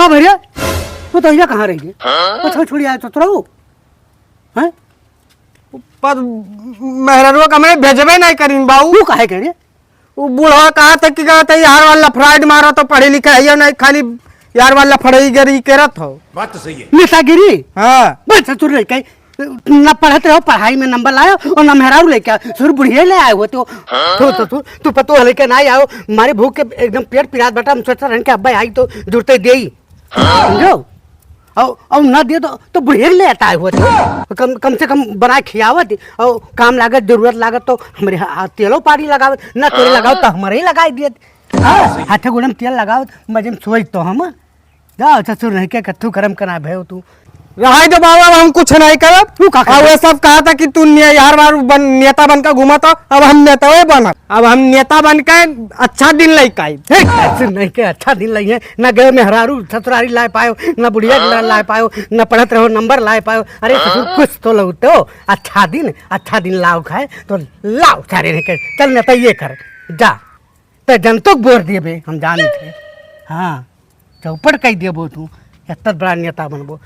का भैया तू तो कहाँ रही है? अच्छा छोड़ी आया तो रहू हैं? पर मेहरवा का मैं भेजबे नहीं करीन बाबू। तू काहे कह रही? वो बूढ़ा कहा था कि कहते यार वाला फ्राइड मारा तो पढ़े लिखा है नहीं, खाली यार वाला फड़ई गरी करत हो। बात तो सही है। नेतागिरी हाँ बस तू रही कहीं न पढ़ते रहो, पढ़ाई में नंबर लाओ और न मेहरारू लेके आओ, शुरू बुढ़िया ले आए हो तू पतो लेके ना आओ। हमारे भूख के एकदम पेट पिरात बेटा, हम सोचते रहने के अब्बा आई तो जुड़ते दे ही समझो, और न दे तो बुढ़िया ले आता है वो तो कम से कम बना खियावत और काम लागत जरूरत लागत तो हमारे तेलो पानी लगावत न तेल लगाओ तो हमारे ही लगाई दिए। हाँ हाथे गोड़े में तेल लगाओ मजे में सोच तो हम जाओ ससुर नहीं के कथू कर्म करा भे तू रहा तो बाबा हम कुछ नहीं करब। तू का और वो सब कहा था कि तू यार बार नेता बनकर घूमा था, अब हम नेता बना, अब हम नेता बन के अच्छा दिन लेके आए। ऐसे नहीं के अच्छा दिन लगे न गए में हरारू ससुरारी लाए पायो न बुढ़िया लाए पायो न पढ़त रहो नंबर लाए पायो। अरे ससुर कुछ तो लगते हो अच्छा दिन लाओ खाए तो लाओ सारे नहीं के चल नेता ये कर जा तो जनतो बोर दिए बे हम जाने थे। हाँ चौपट कह दिए तू इतना बड़ा नेता बनबो